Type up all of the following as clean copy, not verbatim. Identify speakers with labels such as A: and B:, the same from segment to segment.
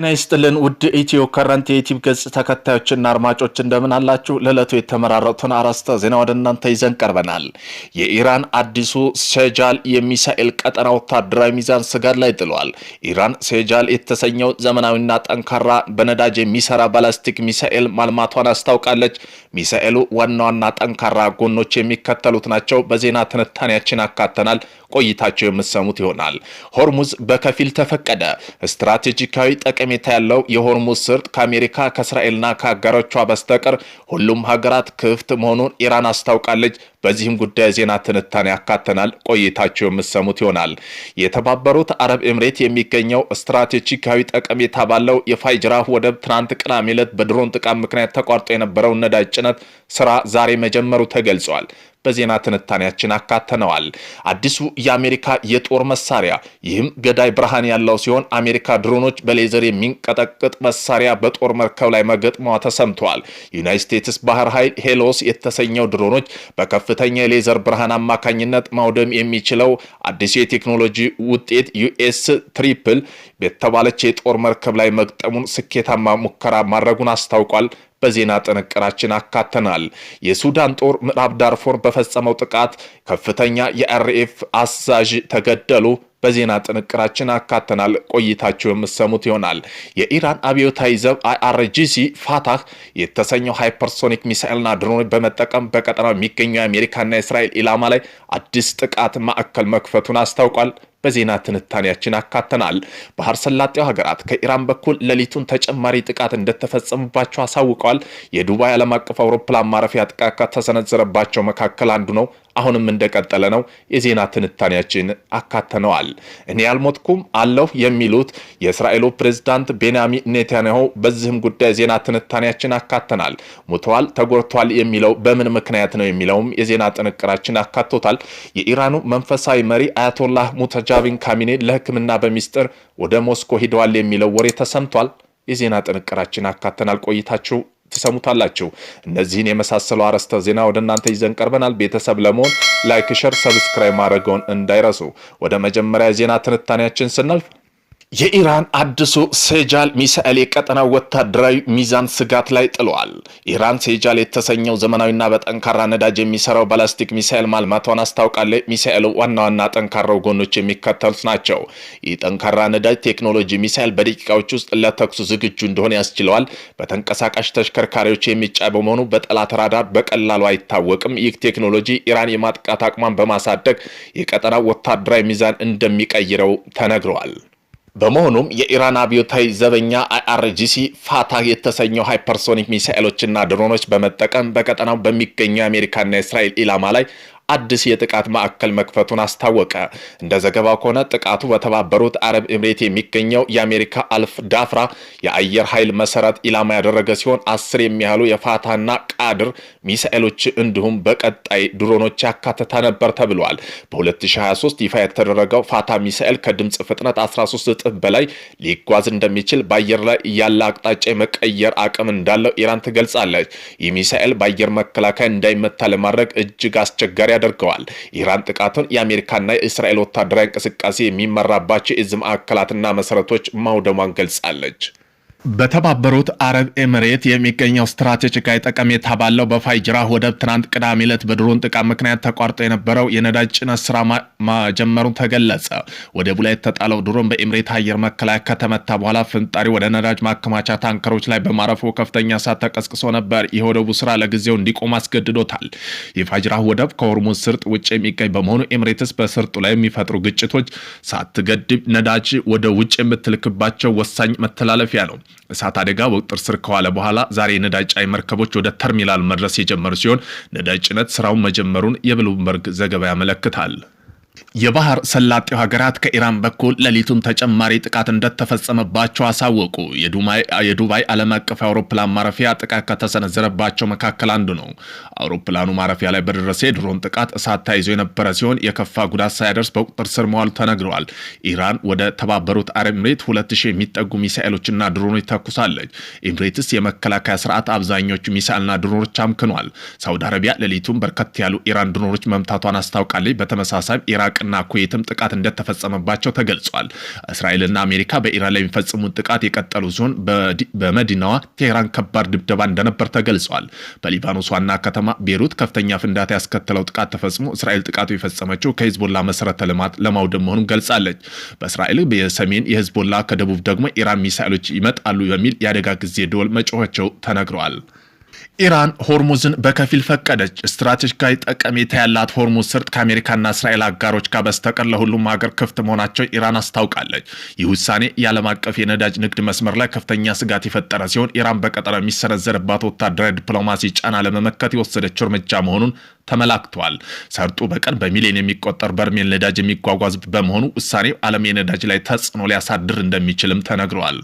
A: ጤና ይስጥልን ውድ ኢትዮ ከረንት የዩቲዩብ ገጽ ተከታዮችና አድማጮች እንደምን አላችሁ? ለዕለቱ የተመራረጡትን አርዕስተ ዜና ወደ እናንተ ይዘን ቀርበናል። የኢራን አዲሱ ሴጃል የሚሳኤል ቀጠና ወታደራዊ ሚዛን ስጋት ላይ ጥሏል። ኢራን ሴጃል የተሰኘው ዘመናዊና ጠንካራ በነዳጅ የሚሰራ ባላስቲክ ሚሳኤል ማልማቷን አስታውቃለች። ሚሳኤሉ ዋና ጠንካራ ጎኖች የሚከተሉት ናቸው። በዜና ትንታኔያችን አካተናል። ቆይታቸው የምትሰሙት ይሆናል። ሆርሙዝ በከፊል ተፈቀደ። ስትራቴጂካዊ ጠቀሜታ ያለው የሆርሙዝ ስርጥ ከአሜሪካ ከእስራኤልና ከአጋሮቿ በስተቀር ሁሉም ሀገራት ክፍት መሆኑን ኢራን አስታውቃለች። በዚህም ጉዳይ ዜና ትንታኔ ያካተናል። ቆይታቸው የምትሰሙት ይሆናል። የተባበሩት አረብ ኤምሬት የሚገኘው ስትራቴጂካዊ ጠቀሜታ ባለው የፋይጅራህ ወደብ ትናንት ቅዳሜ ዕለት በድሮን ጥቃት ምክንያት ተቋርጦ የነበረው ነዳጅ ጭነት ስራ ዛሬ መጀመሩ ተገልጿል። በዜና ትንታኔያችን አካተነዋል። አዲሱ የአሜሪካ የጦር መሳሪያ ይህም ገዳይ ብርሃን ያለው ሲሆን አሜሪካ ድሮኖች በሌዘር የሚንቀጠቅጥ መሳሪያ በጦር መርከብ ላይ መገጥሟ ተሰምቷል። ዩናይትድ ስቴትስ ባህር ኃይል ሄሎስ የተሰኘው ድሮኖች በከፍተኛ የሌዘር ብርሃን አማካኝነት ማውደም የሚችለው አዲሱ የቴክኖሎጂ ውጤት ዩኤስ ትሪፕል የተባለች የጦር መርከብ ላይ መግጠሙን ስኬታማ ሙከራ ማድረጉን አስታውቋል። በዜና ጥንቅራችን አካተናል። የሱዳን ጦር ምዕራብ ዳርፎር በፈጸመው ጥቃት ከፍተኛ የአርኤፍ አዛዥ ተገደሉ። በዜና ጥንቅራችን አካተናል። ቆይታቸው የምትሰሙት ይሆናል። የኢራን አብዮታዊ ዘብ IRGC ፋታህ የተሰኘው ሃይፐርሶኒክ ሚሳኤልና ድሮን በመጠቀም በቀጠናው የሚገኘው የአሜሪካና የእስራኤል ኢላማ ላይ አዲስ ጥቃት ማዕከል መክፈቱን አስታውቋል። በዜና ትንታኔያችን አካተናል። ባህር ሰላጤው ሀገራት ከኢራን በኩል ሌሊቱን ተጨማሪ ጥቃት እንደተፈጸመባቸው አሳውቀዋል። የዱባይ ዓለም አቀፍ አውሮፕላን ማረፊያ ጥቃት ከተሰነዘረባቸው መካከል አንዱ ነው። አሁንም እንደቀጠለ ነው። የዜና ትንታኔያችን አካተነዋል። እኔ ያልሞትኩም አለሁ የሚሉት የእስራኤሉ ፕሬዝዳንት ቤንያሚን ኔታንያሁ በዚህም ጉዳይ ዜና ትንታኔያችን አካተናል። ሙተዋል፣ ተጎድቷል የሚለው በምን ምክንያት ነው የሚለውም የዜና ጥንቅራችን አካቶታል። የኢራኑ መንፈሳዊ መሪ አያቶላህ ሙተጃቢን ካሚኔ ለሕክምና በሚስጥር ወደ ሞስኮ ሂደዋል የሚለው ወሬ ተሰምቷል። የዜና ጥንቅራችን አካተናል። ቆይታችሁ ትሰሙታላችሁ። እነዚህን የመሳሰሉ አርዕስተ ዜና ወደ እናንተ ይዘን ቀርበናል። ቤተሰብ ለመሆን ላይክ፣ ሼር፣ ሰብስክራይብ ማድረግዎን እንዳይረሱ። ወደ መጀመሪያ ዜና ትንታኔያችን ስናልፍ የኢራን አዲሱ ሴጃል ሚሳኤል የቀጠናው ወታደራዊ ሚዛን ስጋት ላይ ጥሏል። ኢራን ሴጃል የተሰኘው ዘመናዊና በጠንካራ ነዳጅ የሚሰራው ባላስቲክ ሚሳኤል ማልማቷን አስታውቃለች። ሚሳኤሉ ዋና ጠንካራው ጎኖች የሚከተሉት ናቸው። ይህ ጠንካራ ነዳጅ ቴክኖሎጂ ሚሳኤል በደቂቃዎች ውስጥ ለተኩስ ዝግጁ እንደሆነ ያስችለዋል። በተንቀሳቃሽ ተሽከርካሪዎች የሚጫን በመሆኑ በጠላት ራዳር በቀላሉ አይታወቅም። ይህ ቴክኖሎጂ ኢራን የማጥቃት አቅሟን በማሳደግ የቀጠናው ወታደራዊ ሚዛን እንደሚቀይረው ተነግረዋል። በመሆኑም የኢራን አብዮታዊ ዘበኛ IRGC ፋታህ የተሰኘው ሃይፐርሶኒክ ሚሳኤሎችና ድሮኖች በመጠቀም በቀጠናው በሚገኘው የአሜሪካና የእስራኤል ኢላማ ላይ አዲስ የጥቃት ማዕከል መክፈቱን አስታወቀ። እንደ ዘገባው ከሆነ ጥቃቱ በተባበሩት አረብ ኤምሬት የሚገኘው የአሜሪካ አልፍ ዳፍራ የአየር ኃይል መሰረት ኢላማ ያደረገ ሲሆን 10 የሚያህሉ የፋታና ቃድር ሚሳኤሎች እንዲሁም በቀጣይ ድሮኖች ያካተታ ነበር ተብሏል። በ2023 ይፋ የተደረገው ፋታ ሚሳኤል ከድምፅ ፍጥነት 13 እጥፍ በላይ ሊጓዝ እንደሚችል በአየር ላይ ያለ አቅጣጫ የመቀየር አቅም እንዳለው ኢራን ትገልጻለች። ይህ ሚሳኤል በአየር መከላከያ እንዳይመታ ለማድረግ እጅግ አስቸጋሪ ያደርገዋል። ኢራን ጥቃቱን የአሜሪካና የእስራኤል ወታደራዊ እንቅስቃሴ የሚመራባቸው የእዝ ማዕከላትና መሰረቶች ማውደሟን ገልጻለች። በተባበሩት አረብ ኤምሬት የሚገኘው ስትራቴጂካዊ ጠቀሜታ ባለው በፋይጅራህ ወደብ ትናንት ቅዳሜ ዕለት በድሮን ጥቃት ምክንያት ተቋርጦ የነበረው የነዳጅ ጭነት ስራ መጀመሩን ተገለጸ። ወደቡ ላይ የተጣለው ድሮን በኤምሬት አየር መከላከያ ከተመታ በኋላ ፍንጣሪ ወደ ነዳጅ ማከማቻ ታንከሮች ላይ በማረፉ ከፍተኛ እሳት ተቀስቅሶ ነበር። የወደቡ ስራ ለጊዜው እንዲቆም አስገድዶታል። የፋይጅራህ ወደብ ከሆርሙዝ ስርጥ ውጭ የሚገኝ በመሆኑ ኤምሬትስ በስርጡ ላይ የሚፈጥሩ ግጭቶች ሳትገድብ ነዳጅ ወደ ውጭ የምትልክባቸው ወሳኝ መተላለፊያ ነው። እሳት አደጋ በቁጥጥር ስር ከዋለ በኋላ ዛሬ የነዳጅ ጫኝ መርከቦች ወደ ተርሚናል መድረስ የጀመሩ ሲሆን ነዳጅ ጭነት ስራውን መጀመሩን የብሉምበርግ ዘገባ ያመለክታል። የባህር ሰላጤው ሀገራት ከኢራን በኩል ሌሊቱን ተጨማሪ ጥቃት እንደተፈጸመባቸው አሳወቁ። የዱባይ ዓለም አቀፍ አውሮፕላን ማረፊያ ጥቃት ከተሰነዘረባቸው መካከል አንዱ ነው። አውሮፕላኑ ማረፊያ ላይ በደረሰ የድሮን ጥቃት እሳት ተይዞ የነበረ ሲሆን የከፋ ጉዳት ሳይደርስ በቁጥጥር ስር መዋሉ ተነግረዋል። ኢራን ወደ ተባበሩት አረብ ኤምሬት 2000 የሚጠጉ ሚሳኤሎችና ድሮኖች ተኩሳለች። ኤምሬትስ የመከላከያ ስርዓት አብዛኞቹ ሚሳኤልና ድሮኖች አምክኗል። ሳውዲ አረቢያ ሌሊቱን በርከት ያሉ ኢራን ድሮኖች መምታቷን አስታውቃለች። በተመሳሳይ ኢራቅና ኩዌትም ጥቃት እንደተፈጸመባቸው ተገልጿል። እስራኤልና አሜሪካ በኢራን ላይ የሚፈጽሙት ጥቃት የቀጠሉ ሲሆን በመዲናዋ ቴህራን ከባድ ድብደባ እንደነበር ተገልጿል። በሊባኖስ ዋና ከተማ ቤሩት ከፍተኛ ፍንዳታ ያስከተለው ጥቃት ተፈጽሞ እስራኤል ጥቃቱ የፈጸመችው ከሂዝቦላ መሰረተ ልማት ለማውደም መሆኑን ገልጻለች። በእስራኤል የሰሜን የሂዝቦላ ከደቡብ ደግሞ ኢራን ሚሳኤሎች ይመጣሉ በሚል የአደጋ ጊዜ ደወል መጮኻቸው ተነግረዋል። ኢራን ሆርሙዝን በከፊል ፈቀደች። ስትራቴጂካዊ ጠቀሜታ ያላት ሆርሙዝ ስርጥ ከአሜሪካና እስራኤል አጋሮች ጋር በስተቀር ለሁሉም ሀገር ክፍት መሆናቸው ኢራን አስታውቃለች። ይህ ውሳኔ የዓለም አቀፍ የነዳጅ ንግድ መስመር ላይ ከፍተኛ ስጋት የፈጠረ ሲሆን ኢራን በቀጠናው የሚሰነዘርባት ወታደራዊ ዲፕሎማሲ ጫና ለመመከት የወሰደችው እርምጃ መሆኑን ተመላክቷል። ሰርጡ በቀን በሚሊዮን የሚቆጠር በርሜል ነዳጅ የሚጓጓዝ በመሆኑ ውሳኔው ዓለም የነዳጅ ላይ ተጽዕኖ ሊያሳድር እንደሚችልም ተነግሯል።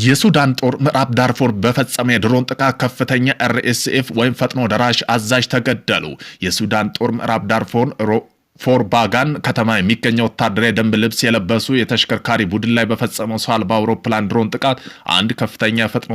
A: የሱዳን ጦር ምዕራብ ዳርፎር በፈጸመ የድሮን ጥቃት ከፍተኛ RSF ወይም ፈጥኖ ደራሽ አዛዥ ተገደሉ። የሱዳን ጦር ምዕራብ ዳርፎር ፎርባጋን ከተማ የሚገኘው ወታደራዊ ደንብ ልብስ የለበሱ የተሽከርካሪ ቡድን ላይ በፈጸመው ሰው አልባ አውሮፕላን ድሮን ጥቃት አንድ ከፍተኛ ፈጥኖ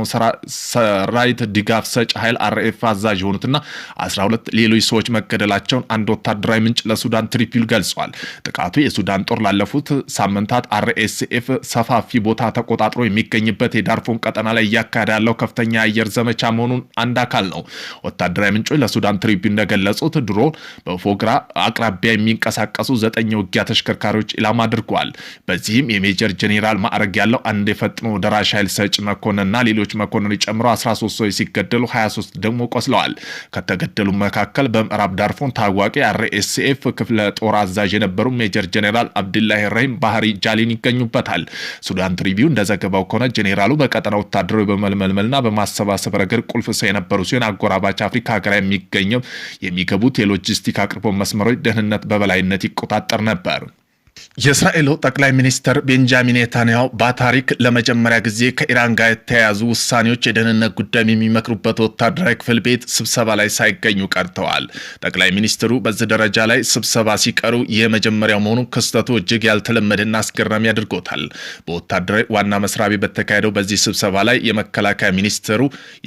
A: ሰራዊት ድጋፍ ሰጭ ኃይል RF አዛዥ የሆኑትና 12 ሌሎች ሰዎች መገደላቸውን አንድ ወታደራዊ ምንጭ ለሱዳን ትሪቢዩን ገልጿል። ጥቃቱ የሱዳን ጦር ላለፉት ሳምንታት RSF ሰፋፊ ቦታ ተቆጣጥሮ የሚገኝበት የዳርፎን ቀጠና ላይ እያካሄደ ያለው ከፍተኛ የአየር ዘመቻ መሆኑን አንድ አካል ነው። ወታደራዊ ምንጮች ለሱዳን ትሪቢዩን እንደገለጹት ድሮን በፎግራ አቅራቢያ የሚንቀሳቀሱ 9 ውጊያ ተሽከርካሪዎች ኢላማ አድርጓል። በዚህም የሜጀር ጄኔራል ማዕረግ ያለው አንድ የፈጥኖ ደራሽ ኃይል ሰጭ መኮንንና ሌሎች መኮንኖች ጨምሮ 13 ሰዎች ሲገደሉ 23 ደግሞ ቆስለዋል። ከተገደሉ መካከል በምዕራብ ዳርፎን ታዋቂ RSF ክፍለ ጦር አዛዥ የነበሩ ሜጀር ጄኔራል አብዱላሂ ረሂም ባህሪ ጃሊን ይገኙበታል። ሱዳን ትሪቢዩን እንደዘገባው ከሆነ ጄኔራሉ በቀጠናው ወታደራዊ በመልመልና በማሰባሰብ ረገድ ቁልፍ ሰው የነበሩ ሲሆን አጎራባች አፍሪካ ሀገራት የሚገቡት የሎጂስቲክ አቅርቦት መስመሮች ደህንነት በበላይነት ይቆጣጠር ነበር። የእስራኤሉ ጠቅላይ ሚኒስትር ቤንጃሚን ኔታንያሁ በታሪክ ለመጀመሪያ ጊዜ ከኢራን ጋር የተያያዙ ውሳኔዎች የደህንነት ጉዳይ የሚመክሩበት ወታደራዊ ክፍል ቤት ስብሰባ ላይ ሳይገኙ ቀርተዋል። ጠቅላይ ሚኒስትሩ በዚህ ደረጃ ላይ ስብሰባ ሲቀሩ የመጀመሪያው መሆኑ ክስተቱ እጅግ ያልተለመደና አስገራሚ አድርጎታል። በወታደራዊ ዋና መስሪያ ቤት በተካሄደው በዚህ ስብሰባ ላይ የመከላከያ ሚኒስትሩ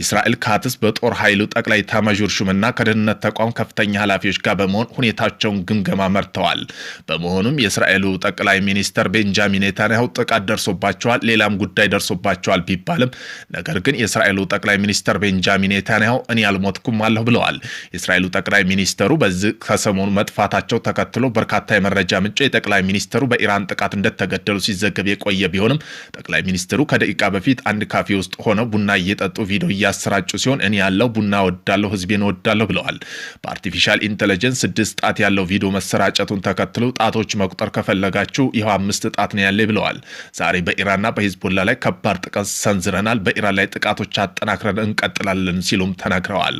A: እስራኤል ካትስ በጦር ኃይሉ ጠቅላይ ኤታማዦር ሹምና ከደህንነት ተቋም ከፍተኛ ኃላፊዎች ጋር በመሆን ሁኔታቸውን ግምገማ መርተዋል። በመሆኑም የእስራኤል ጠቅላይ ሚኒስትር ቤንጃሚን ኔታንያሁ ጥቃት ደርሶባቸዋል፣ ሌላም ጉዳይ ደርሶባቸዋል ቢባልም ነገር ግን የእስራኤሉ ጠቅላይ ሚኒስትር ቤንጃሚን ኔታንያሁ እኔ አልሞትኩም አለሁ ብለዋል። የእስራኤሉ ጠቅላይ ሚኒስትሩ በዚህ ከሰሞኑ መጥፋታቸው ተከትሎ በርካታ የመረጃ ምንጮች የጠቅላይ ሚኒስትሩ በኢራን ጥቃት እንደተገደሉ ሲዘገብ የቆየ ቢሆንም ጠቅላይ ሚኒስትሩ ከደቂቃ በፊት አንድ ካፌ ውስጥ ሆነው ቡና እየጠጡ ቪዲዮ እያሰራጩ ሲሆን እኔ ያለው ቡና ወዳለሁ፣ ህዝቤን ወዳለሁ ብለዋል። በአርቲፊሻል ኢንተለጀንስ 6 ጣት ያለው ቪዲዮ መሰራጨቱን ተከትሎ ጣቶች መቁጠር ፈለጋችሁ ይኸው 5 ጣት ነው ያለ ብለዋል። ዛሬ በኢራንና በሂዝቦላ ላይ ከባድ ጥቃት ሰንዝረናል፣ በኢራን ላይ ጥቃቶች አጠናክረን እንቀጥላለን ሲሉም ተናግረዋል።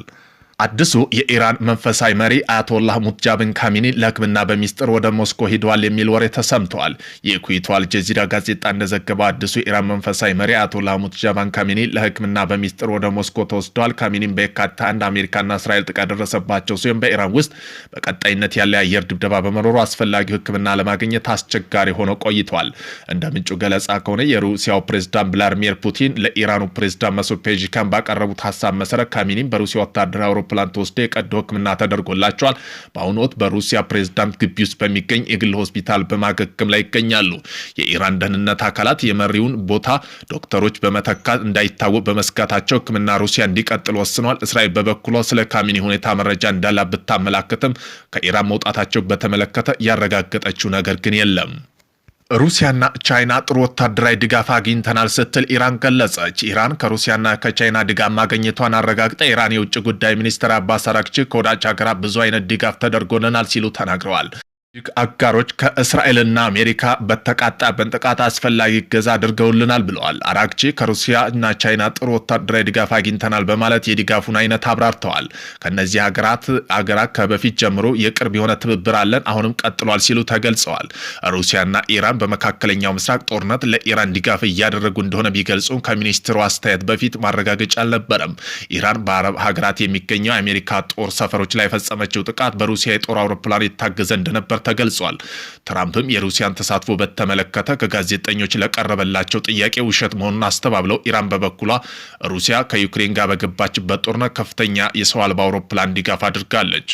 A: አዲሱ የኢራን መንፈሳዊ መሪ አያቶላህ ሙጃቢን ካሚኒ ለሕክምና በሚስጥር ወደ ሞስኮ ሄደዋል የሚል ወሬ ተሰምተዋል። የኩዌቱ አልጀዚራ ጋዜጣ እንደዘገበው አዲሱ የኢራን መንፈሳዊ መሪ አያቶላህ ሙጃቢን ካሚኒ ለሕክምና በሚስጥር ወደ ሞስኮ ተወስደዋል። ካሚኒም በየካቲት 1 አሜሪካና እስራኤል ጥቃት ደረሰባቸው ሲሆን በኢራን ውስጥ በቀጣይነት ያለ የአየር ድብደባ በመኖሩ አስፈላጊው ሕክምና ለማግኘት አስቸጋሪ ሆኖ ቆይቷል። እንደ ምንጩ ገለጻ ከሆነ የሩሲያው ፕሬዝዳንት ቭላዲሚር ፑቲን ለኢራኑ ፕሬዝዳንት መሱድ ፔዜሽኪያን ባቀረቡት ሀሳብ መሰረት ካሚኒም በሩሲያ ወታደራዊ ፕላን ተወስዶ የቀዶ ሕክምና ተደርጎላቸዋል። በአሁኑ ወቅት በሩሲያ ፕሬዝዳንት ግቢ ውስጥ በሚገኝ የግል ሆስፒታል በማገገም ላይ ይገኛሉ። የኢራን ደህንነት አካላት የመሪውን ቦታ ዶክተሮች በመተካት እንዳይታወቅ በመስጋታቸው ሕክምና ሩሲያ እንዲቀጥል ወስኗል። እስራኤል በበኩሏ ስለ ካሚኒ ሁኔታ መረጃ እንዳላ ብታመላክትም ከኢራን መውጣታቸው በተመለከተ ያረጋገጠችው ነገር ግን የለም። ሩሲያና ቻይና ጥሩ ወታደራዊ ድጋፍ አግኝተናል ስትል ኢራን ገለጸች። ኢራን ከሩሲያና ከቻይና ድጋፍ ማግኘቷን አረጋግጣ ኢራን የውጭ ጉዳይ ሚኒስትር አባስ አራግቺ ከወዳጅ ሀገራት ብዙ አይነት ድጋፍ ተደርጎልናል ሲሉ ተናግረዋል። አጋሮች ከእስራኤልና አሜሪካ በተቃጣብን ጥቃት አስፈላጊ እገዛ አድርገውልናል ብለዋል። አራግቺ ከሩሲያ እና ቻይና ጥሩ ወታደራዊ ድጋፍ አግኝተናል በማለት የድጋፉን አይነት አብራርተዋል። ከነዚህ ሀገራት ከበፊት ጀምሮ የቅርብ የሆነ ትብብር አለን፣ አሁንም ቀጥሏል ሲሉ ተገልጸዋል። ሩሲያና ኢራን በመካከለኛው ምስራቅ ጦርነት ለኢራን ድጋፍ እያደረጉ እንደሆነ ቢገልጹም ከሚኒስትሩ አስተያየት በፊት ማረጋገጫ አልነበረም። ኢራን በአረብ ሀገራት የሚገኘው የአሜሪካ ጦር ሰፈሮች ላይ የፈጸመችው ጥቃት በሩሲያ የጦር አውሮፕላን የታገዘ እንደነበር ተገልጿል። ትራምፕም የሩሲያን ተሳትፎ በተመለከተ ከጋዜጠኞች ለቀረበላቸው ጥያቄ ውሸት መሆኑን አስተባብለው ኢራን በበኩሏ ሩሲያ ከዩክሬን ጋር በገባችበት ጦርነት ከፍተኛ የሰው አልባ አውሮፕላን ድጋፍ አድርጋለች።